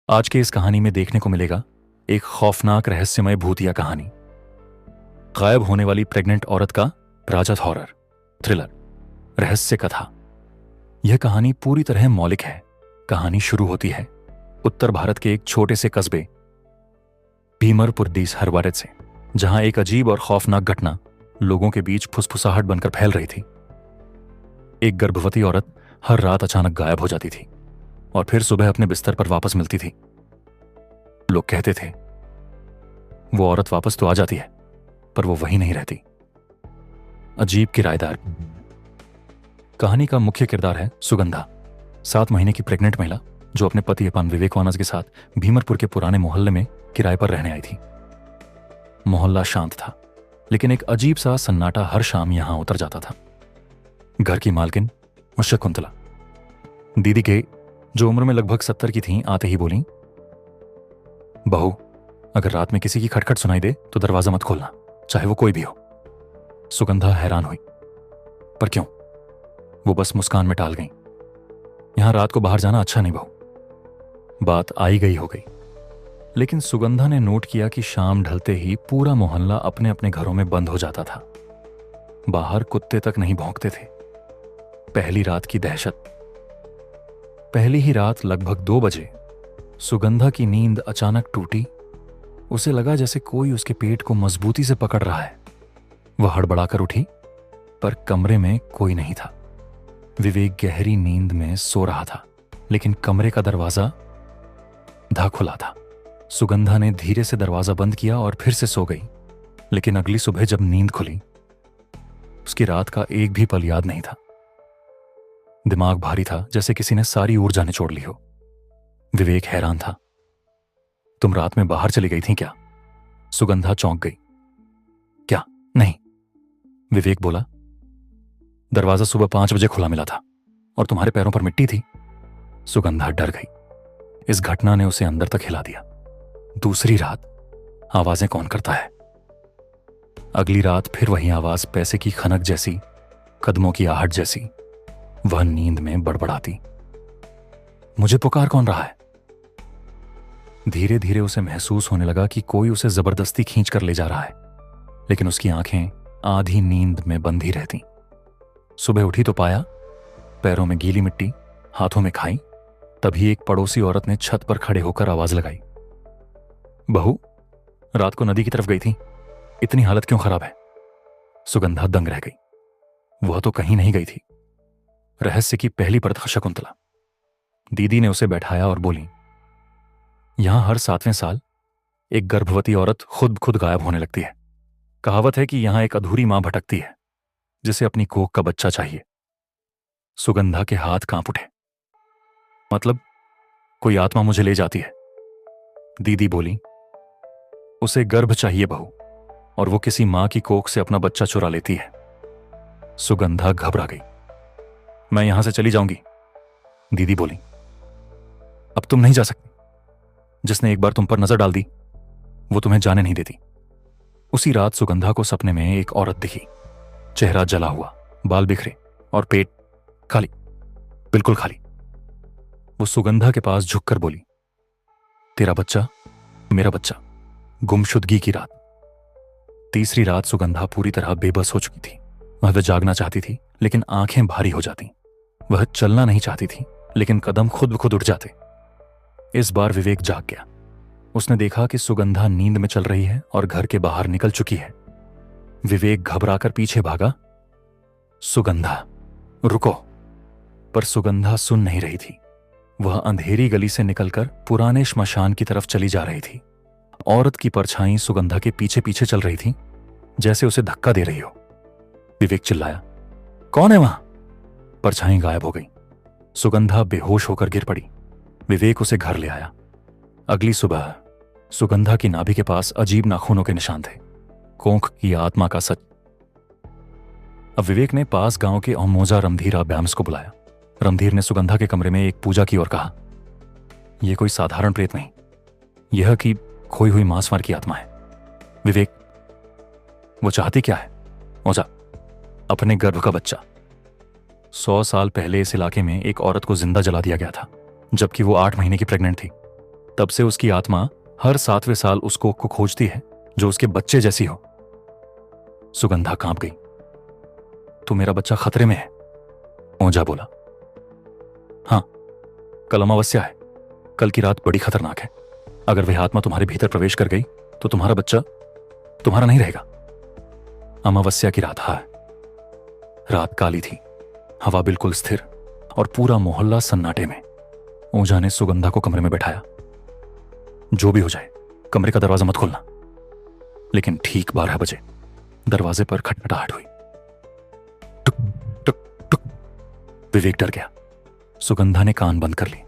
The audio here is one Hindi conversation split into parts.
आज के इस कहानी में देखने को मिलेगा एक खौफनाक रहस्यमय भूतिया कहानी। गायब होने वाली प्रेग्नेंट औरत का राजद हॉरर थ्रिलर रहस्य कथा। यह कहानी पूरी तरह मौलिक है। कहानी शुरू होती है उत्तर भारत के एक छोटे से कस्बे भीमरपुरदीस हरवारेत से, जहां एक अजीब और खौफनाक घटना लोगों के बीच फुसफुसाहट बनकर फैल रही थी। एक गर्भवती औरत हर रात अचानक गायब हो जाती थी और फिर सुबह अपने बिस्तर पर वापस मिलती थी। लोग कहते थे वो औरत वापस तो आ जाती है, पर वो वहीं नहीं रहती। अजीब किराएदार। कहानी का मुख्य किरदार है सुगंधा, 7 महीने की प्रेग्नेंट महिला जो अपने पति अपन विवेकानंद के साथ भीमरपुर के पुराने मोहल्ले में किराए पर रहने आई थी। मोहल्ला शांत था, लेकिन एक अजीब सा सन्नाटा हर शाम यहां उतर जाता था। घर की मालकिन शकुंतला दीदी के, जो उम्र में लगभग 70 की थीं, आते ही बोली, बहू, अगर रात में किसी की खटखट सुनाई दे तो दरवाजा मत खोलना, चाहे वो कोई भी हो। सुगंधा हैरान हुई, पर क्यों? वो बस मुस्कान में टाल गई। यहां रात को बाहर जाना अच्छा नहीं बहू। बात आई गई हो गई, लेकिन सुगंधा ने नोट किया कि शाम ढलते ही पूरा मोहल्ला अपने अपने घरों में बंद हो जाता था। बाहर कुत्ते तक नहीं भौंकते थे। पहली रात की दहशत। पहली ही रात लगभग 2 बजे सुगंधा की नींद अचानक टूटी। उसे लगा जैसे कोई उसके पेट को मजबूती से पकड़ रहा है। वह हड़बड़ाकर उठी, पर कमरे में कोई नहीं था। विवेक गहरी नींद में सो रहा था, लेकिन कमरे का दरवाजा धा खुला था। सुगंधा ने धीरे से दरवाजा बंद किया और फिर से सो गई। लेकिन अगली सुबह जब नींद खुली, उसकी रात का एक भी पल याद नहीं था। दिमाग भारी था, जैसे किसी ने सारी ऊर्जा निचोड़ ली हो। विवेक हैरान था। तुम रात में बाहर चली गई थी क्या? सुगंधा चौंक गई। क्या? नहीं, विवेक बोला। दरवाजा सुबह 5 बजे खुला मिला था और तुम्हारे पैरों पर मिट्टी थी। सुगंधा डर गई। इस घटना ने उसे अंदर तक हिला दिया। दूसरी रात, आवाजें कौन करता है? अगली रात फिर वही आवाज, पैसे की खनक जैसी, कदमों की आहट जैसी। वह नींद में बड़बड़ाती, मुझे पुकार कौन रहा है? धीरे धीरे उसे महसूस होने लगा कि कोई उसे जबरदस्ती खींच कर ले जा रहा है, लेकिन उसकी आंखें आधी नींद में बंद ही रहती। सुबह उठी तो पाया पैरों में गीली मिट्टी, हाथों में खाई। तभी एक पड़ोसी औरत ने छत पर खड़े होकर आवाज लगाई, बहू, रात को नदी की तरफ गई थी, इतनी हालत क्यों खराब है? सुगंधा दंग रह गई। वह तो कहीं नहीं गई थी। रहस्य की पहली परत शकुंतला। दीदी ने उसे बैठाया और बोली, यहां हर 7वें साल एक गर्भवती औरत खुद गायब होने लगती है। कहावत है कि यहां एक अधूरी मां भटकती है, जिसे अपनी कोख का बच्चा चाहिए। सुगंधा के हाथ कांप उठे। मतलब कोई आत्मा मुझे ले जाती है? दीदी बोली, उसे गर्भ चाहिए बहू, और वो किसी मां की कोख से अपना बच्चा चुरा लेती है। सुगंधा घबरा गई। मैं यहां से चली जाऊंगी, दीदी बोली। अब तुम नहीं जा सकती। जिसने एक बार तुम पर नजर डाल दी, वो तुम्हें जाने नहीं देती। उसी रात सुगंधा को सपने में एक औरत दिखी। चेहरा जला हुआ, बाल बिखरे और पेट खाली, बिल्कुल खाली। वो सुगंधा के पास झुककर बोली, तेरा बच्चा, मेरा बच्चा। गुमशुदगी की रात। तीसरी रात सुगंधा पूरी तरह बेबस हो चुकी थी। वह जागना चाहती थी, लेकिन आंखें भारी हो जाती। वह चलना नहीं चाहती थी, लेकिन कदम खुद उठ जाते। इस बार विवेक जाग गया। उसने देखा कि सुगंधा नींद में चल रही है और घर के बाहर निकल चुकी है। विवेक घबराकर पीछे भागा, सुगंधा, रुको। पर सुगंधा सुन नहीं रही थी। वह अंधेरी गली से निकलकर पुराने श्मशान की तरफ चली जा रही थी। औरत की परछाई सुगंधा के पीछे पीछे चल रही थी, जैसे उसे धक्का दे रही हो। विवेक चिल्लाया, कौन है वहां? परछाई गायब हो गई। सुगंधा बेहोश होकर गिर पड़ी। विवेक उसे घर ले आया। अगली सुबह सुगंधा की नाभि के पास अजीब नाखूनों के निशान थे। कोख की आत्मा का सच। अब विवेक ने पास गांव के अमोजा रमधीर अभ्याम्स को बुलाया। रमधीर ने सुगंधा के कमरे में एक पूजा की और कहा, यह कोई साधारण प्रेत नहीं, यह कि खोई हुई मांसवार की आत्मा है। विवेक, वो चाहती क्या है? ओझा, अपने गर्भ का बच्चा। 100 साल पहले इस इलाके में एक औरत को जिंदा जला दिया गया था, जबकि वो 8 महीने की प्रेग्नेंट थी। तब से उसकी आत्मा हर 7वें साल उस कोख को खोजती है जो उसके बच्चे जैसी हो। सुगंधा कांप गई। तो मेरा बच्चा खतरे में है, ओझा बोला। हां, कल अमावस्या है। कल की रात बड़ी खतरनाक है। अगर वह आत्मा तुम्हारे भीतर प्रवेश कर गई तो तुम्हारा बच्चा तुम्हारा नहीं रहेगा। अमावस्या की रात है। रात काली थी, हवा बिल्कुल स्थिर और पूरा मोहल्ला सन्नाटे में। ओझा ने सुगंधा को कमरे में बैठाया। जो भी हो जाए, कमरे का दरवाजा मत खोलना। लेकिन ठीक 12 बजे दरवाजे पर खटखटाहट हुई। टुक टुक टुक। विवेक डर गया। सुगंधा ने कान बंद कर ली।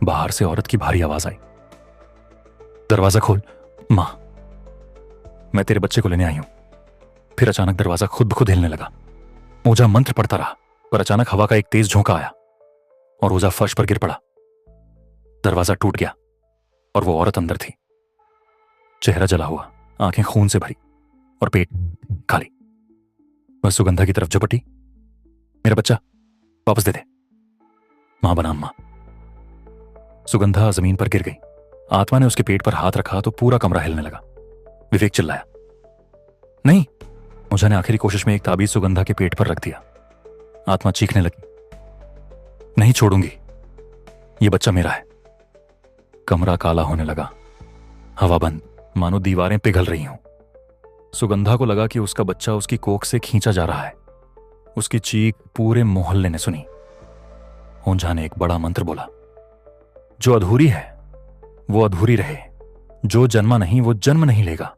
बाहर से औरत की भारी आवाज आई। दरवाजा खोल मां, मैं तेरे बच्चे को लेने आई हूं। फिर अचानक दरवाजा खुद ब खुद हिलने लगा। ओझा मंत्र पढ़ता रहा, पर अचानक हवा का एक तेज झोंका आया और ओझा फर्श पर गिर पड़ा। दरवाजा टूट गया और वो औरत अंदर थी। चेहरा जला हुआ, आंखें खून से भरी और पेट खाली। वह सुगंधा की तरफ झपटी। मेरा बच्चा वापस दे दे, मां बनाम मां। सुगंधा जमीन पर गिर गई। आत्मा ने उसके पेट पर हाथ रखा तो पूरा कमरा हिलने लगा। विवेक चिल्लाया। नहीं। ओझा ने आखिरी कोशिश में एक ताबीज सुगंधा के पेट पर रख दिया। आत्मा चीखने लगी। नहीं छोड़ूंगी, ये बच्चा मेरा है। कमरा काला होने लगा, हवा बंद, मानो दीवारें पिघल रही हों। सुगंधा को लगा कि उसका बच्चा उसकी कोख से खींचा जा रहा है। उसकी चीख पूरे मोहल्ले ने सुनी। ओझा ने एक बड़ा मंत्र बोला। जो अधूरी है वो अधूरी रहे, जो जन्मा नहीं वो जन्म नहीं लेगा।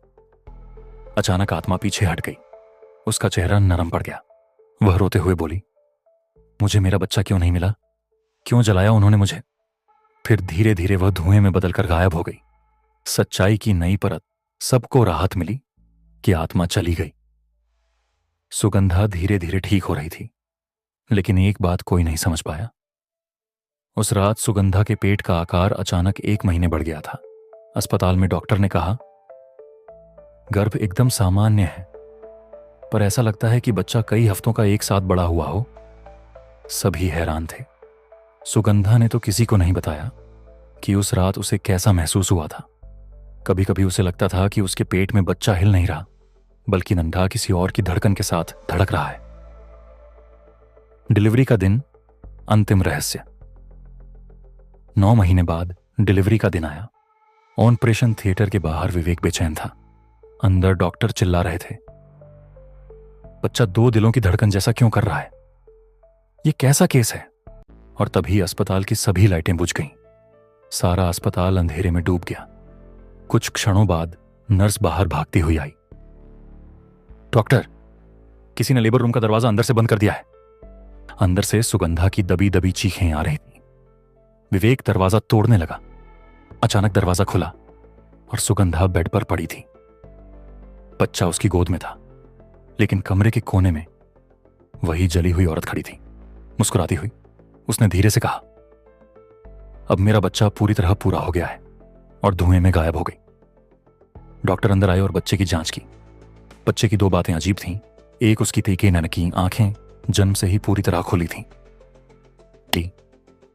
अचानक आत्मा पीछे हट गई। उसका चेहरा नरम पड़ गया। वह रोते हुए बोली, मुझे मेरा बच्चा क्यों नहीं मिला? क्यों जलाया उन्होंने मुझे? फिर धीरे धीरे वह धुएं में बदलकर गायब हो गई। सच्चाई की नई परत। सबको राहत मिली कि आत्मा चली गई। सुगंधा धीरे धीरे ठीक हो रही थी, लेकिन एक बात कोई नहीं समझ पाया। उस रात सुगंधा के पेट का आकार अचानक 1 महीने बढ़ गया था। अस्पताल में डॉक्टर ने कहा, गर्भ एकदम सामान्य है, पर ऐसा लगता है कि बच्चा कई हफ्तों का एक साथ बड़ा हुआ हो। सभी हैरान थे। सुगंधा ने तो किसी को नहीं बताया कि उस रात उसे कैसा महसूस हुआ था। कभी कभी उसे लगता था कि उसके पेट में बच्चा हिल नहीं रहा, बल्कि नंढा किसी और की धड़कन के साथ धड़क रहा है। डिलीवरी का दिन, अंतिम रहस्य। 9 महीने बाद डिलीवरी का दिन आया। ऑपरेशन थिएटर के बाहर विवेक बेचैन था। अंदर डॉक्टर चिल्ला रहे थे, बच्चा 2 दिलों की धड़कन जैसा क्यों कर रहा है? ये कैसा केस है? और तभी अस्पताल की सभी लाइटें बुझ गईं। सारा अस्पताल अंधेरे में डूब गया। कुछ क्षणों बाद नर्स बाहर भागती हुई आई। डॉक्टर, किसी ने लेबर रूम का दरवाजा अंदर से बंद कर दिया है। अंदर से सुगंधा की दबी दबी चीखें आ रही थी। विवेक दरवाजा तोड़ने लगा। अचानक दरवाजा खुला और सुगंधा बेड पर पड़ी थी। बच्चा उसकी गोद में था, लेकिन कमरे के कोने में वही जली हुई औरत खड़ी थी, मुस्कुराती हुई। उसने धीरे से कहा, अब मेरा बच्चा पूरी तरह पूरा हो गया है, और धुएं में गायब हो गई। डॉक्टर अंदर आए और बच्चे की जांच की। बच्चे की 2 बातें अजीब थीं। एक, उसकी तीखी ननकी आंखें जन्म से ही पूरी तरह खुली थीं,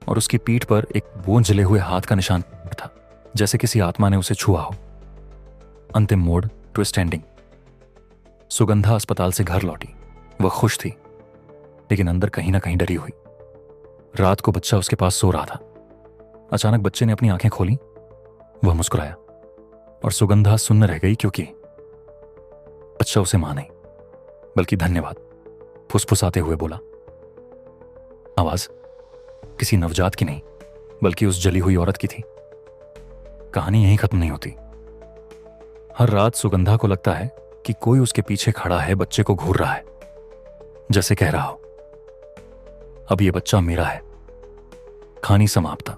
और उसकी पीठ पर एक बोन जले हुए हाथ का निशान था, जैसे किसी आत्मा ने उसे छुआ हो। अंतिम मोड़, ट्विस्ट एंडिंग। सुगंधा अस्पताल से घर लौटी। वह खुश थी, लेकिन अंदर कहीं ना कहीं डरी हुई। रात को बच्चा उसके पास सो रहा था। अचानक बच्चे ने अपनी आंखें खोली। वह मुस्कुराया और सुगंधा सुन्न रह गई, क्योंकि बच्चा उसे मां नहीं बल्कि धन्यवाद फुसफुसाते हुए बोला। आवाज किसी नवजात की नहीं, बल्कि उस जली हुई औरत की थी। कहानी यहीं खत्म नहीं होती। हर रात सुगंधा को लगता है कि कोई उसके पीछे खड़ा है, बच्चे को घूर रहा है, जैसे कह रहा हो, अब ये बच्चा मेरा है। कहानी समाप्त।